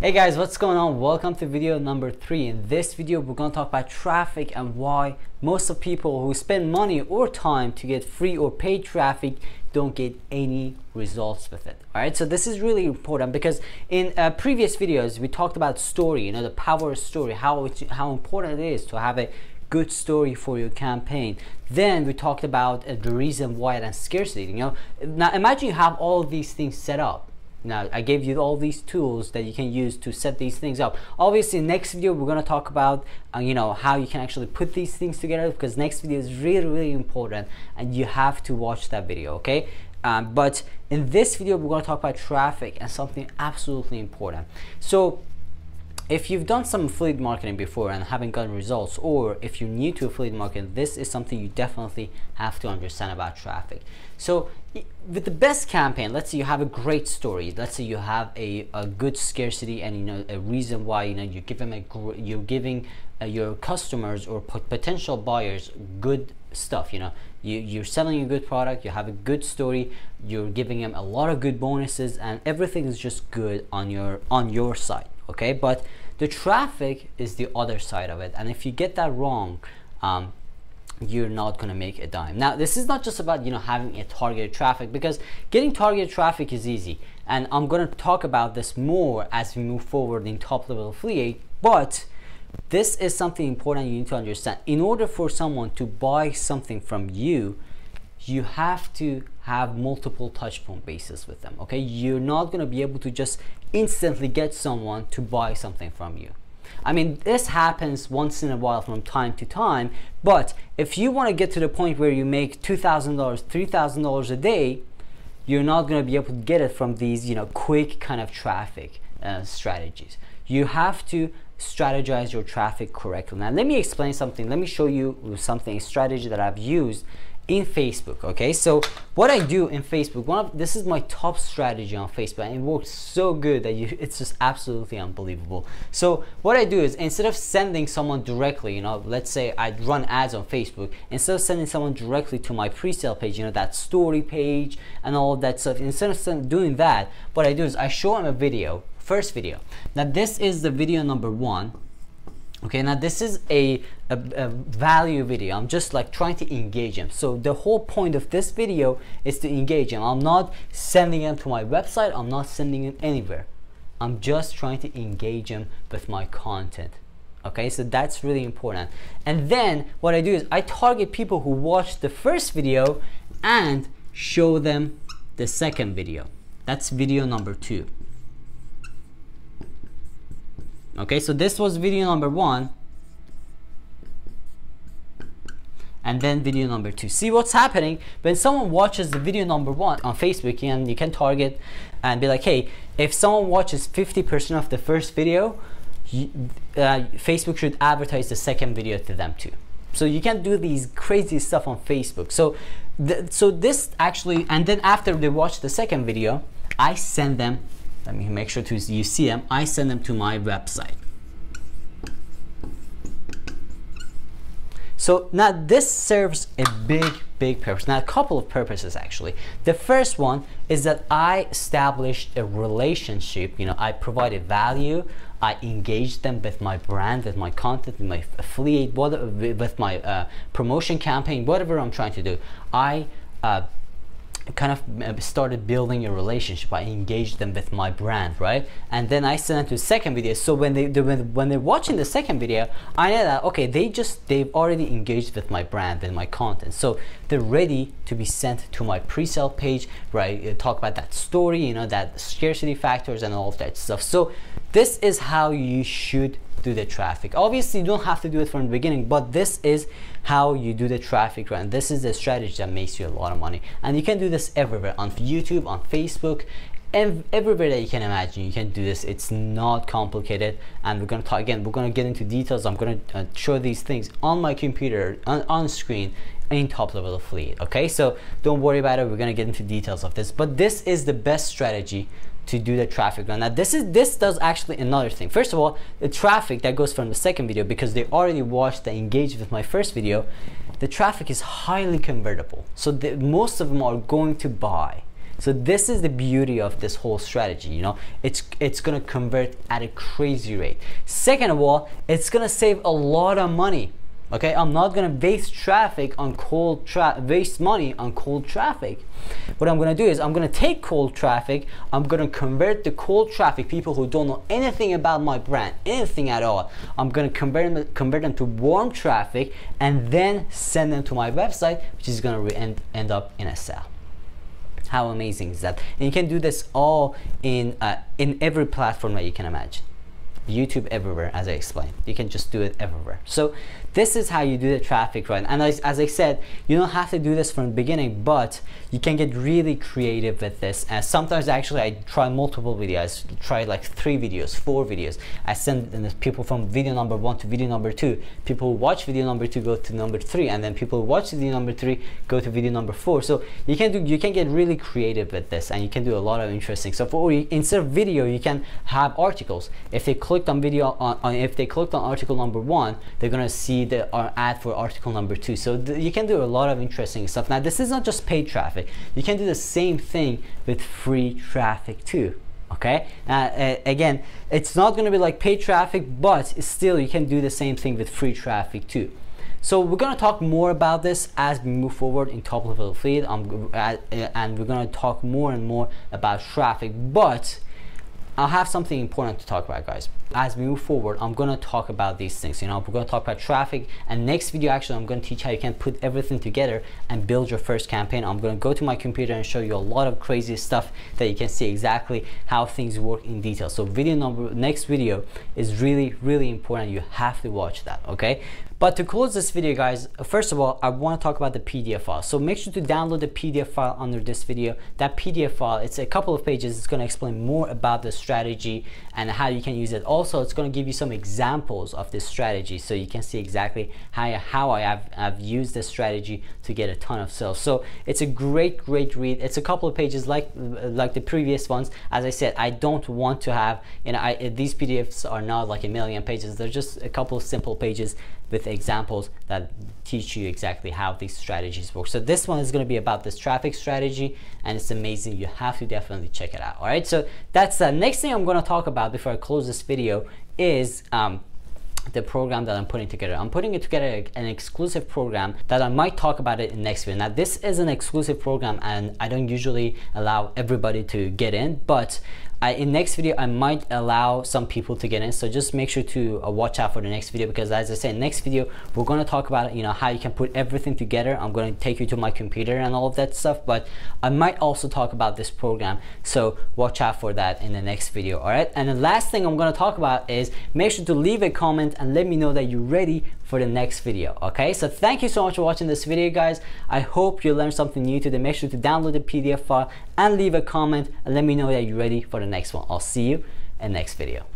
Hey guys, what's going on? Welcome to video number 3. In this video we're going to talk about traffic and why most of people who spend money or time to get free or paid traffic don't get any results with it. Alright, so this is really important because in previous videos we talked about story, the power of story, how important it is to have a good story for your campaign. Then we talked about the reason why and scarcity. Now imagine you have all of these things set up. Now I gave you all these tools that you can use to set these things up. Obviously next video we're going to talk about how you can actually put these things together, because next video is really important and you have to watch that video, okay? But in this video we're going to talk about traffic and something absolutely important. So if you've done some affiliate marketing before and haven't gotten results, or if you're new to affiliate marketing, this is something you definitely have to understand about traffic. So with the best campaign, let's say you have a great story, let's say you have a good scarcity and a reason why you're giving your customers or potential buyers good stuff. You're selling a good product, you have a good story, you're giving them a lot of good bonuses, and everything is just good on your side, okay? But the traffic is the other side of it, and if you get that wrong, you're not going to make a dime. Now this is not just about having a targeted traffic, because getting targeted traffic is easy, and I'm going to talk about this more as we move forward in top level affiliate. But this is something important you need to understand. In order for someone to buy something from you, you have to have multiple touch point bases with them, okay? You're not going to be able to just instantly get someone to buy something from you. I mean, this happens once in a while from time to time, but if you want to get to the point where you make $2,000, $3,000 a day, you're not going to be able to get it from these quick kind of traffic strategies. You have to strategize your traffic correctly. Now let me explain something. Let me show you something, a strategy that I've used in Facebook. Okay, so what I do in Facebook, this is my top strategy on Facebook, and it works so good that it's just absolutely unbelievable. So what I do is, instead of sending someone directly, let's say I run ads on Facebook, instead of sending someone directly to my pre-sale page, that story page and all of that stuff, instead of doing that, what I do is I show them a video, first video. Now this is the video number 1. Okay, now this is a value video. I'm just like trying to engage them. So the whole point of this video is to engage them. I'm not sending them to my website, I'm not sending them anywhere. I'm just trying to engage them with my content. Okay, so that's really important. And then what I do is I target people who watched the first video and show them the second video. That's video number 2. Okay, so this was video number 1, and then video number 2. See what's happening when someone watches the video number 1 on Facebook, and you can target and be like, hey, if someone watches 50% of the first video, Facebook should advertise the second video to them too. So you can do these crazy stuff on Facebook. So this actually, and then after they watch the second video, I send them, let me make sure you see them, I send them to my website. So now this serves a big purpose. Now a couple of purposes actually. The first one is that I established a relationship. I provided value, I engaged them with my brand, with my content, with my affiliate, with my promotion campaign, whatever I'm trying to do. I kind of started building a relationship. I engaged them with my brand, right? And then I sent them to the second video. So when they're watching the second video, I know that okay, they've already engaged with my brand and my content, so they're ready to be sent to my pre-sale page, right? Talk about that story, that scarcity factors and all of that stuff. So this is how you should do the traffic. Obviously you don't have to do it from the beginning, but this is how you do the traffic, right? And this is the strategy that makes you a lot of money, and you can do this everywhere, on YouTube, on Facebook, and everywhere that you can imagine. You can do this. It's not complicated, and we're going to talk again, we're going to get into details. I'm going to show these things on my computer on screen in top level affiliate. Okay, so don't worry about it, we're going to get into details of this, but this is the best strategy to do the traffic run. Now this does actually another thing. First of all, the traffic that goes from the second video, because they already watched, they engaged with my first video, the traffic is highly convertible. So most of them are going to buy. So this is the beauty of this whole strategy. You know, it's gonna convert at a crazy rate. Second of all, it's gonna save a lot of money. Okay, I'm not gonna waste waste money on cold traffic. What I'm gonna do is I'm gonna take cold traffic, I'm gonna convert the cold traffic, people who don't know anything about my brand, anything at all. I'm gonna convert them to warm traffic and then send them to my website, which is gonna end up in a sale. How amazing is that? And you can do this all in every platform that you can imagine. YouTube, everywhere, as I explained. You can just do it everywhere. So this is how you do the traffic, right? And as I said, you don't have to do this from the beginning, but you can get really creative with this. And sometimes actually I try multiple videos, try like 3 videos, 4 videos. I send people from video number 1 to video number 2. People who watch video number 2 go to number 3, and then people who watch video number 3 go to video number 4. So you can get really creative with this, and you can do a lot of interesting stuff. Or instead of video, you can have articles. If they clicked on video if they clicked on article number 1, they're gonna see the ad for article number 2. So you can do a lot of interesting stuff. Now this is not just paid traffic. You can do the same thing with free traffic too. Okay, again, it's not going to be like paid traffic, but still you can do the same thing with free traffic too. So we're going to talk more about this as we move forward in top level affiliate, and we're going to talk more and more about traffic. But I'll have something important to talk about, guys. As we move forward, I'm going to talk about these things. You know, we're going to talk about traffic, and next video actually I'm going to teach how you can put everything together and build your first campaign. I'm going to go to my computer and show you a lot of crazy stuff that you can see exactly how things work in detail. So next video is really important. You have to watch that, okay? But to close this video, guys, first of all, I want to talk about the PDF file. So make sure to download the PDF file under this video. That PDF file, it's a couple of pages. It's going to explain more about the strategy and how you can use it. Also, it's going to give you some examples of this strategy, so you can see exactly how I've used this strategy to get a ton of sales. So it's a great read. It's a couple of pages like the previous ones. As I said, I don't want to have, you know, these PDFs are not like a million pages. They're just a couple of simple pages with examples that teach you exactly how these strategies work. So this one is going to be about this traffic strategy, and it's amazing. You have to definitely check it out. All right, so that's the next thing I'm going to talk about before I close this video is the program that I'm putting together. I'm putting it together an exclusive program that I might talk about it in next video. Now this is an exclusive program, and I don't usually allow everybody to get in, but in next video I might allow some people to get in. So just make sure to watch out for the next video, because as I said, next video we're going to talk about, you know, how you can put everything together. I'm going to take you to my computer and all of that stuff, but I might also talk about this program, so watch out for that in the next video. All right, and the last thing I'm going to talk about is make sure to leave a comment and let me know that you're ready for the next video. Okay, so thank you so much for watching this video, guys. I hope you learned something new today. Make sure to download the PDF file and leave a comment and let me know that you're ready for the next one. I'll see you in the next video.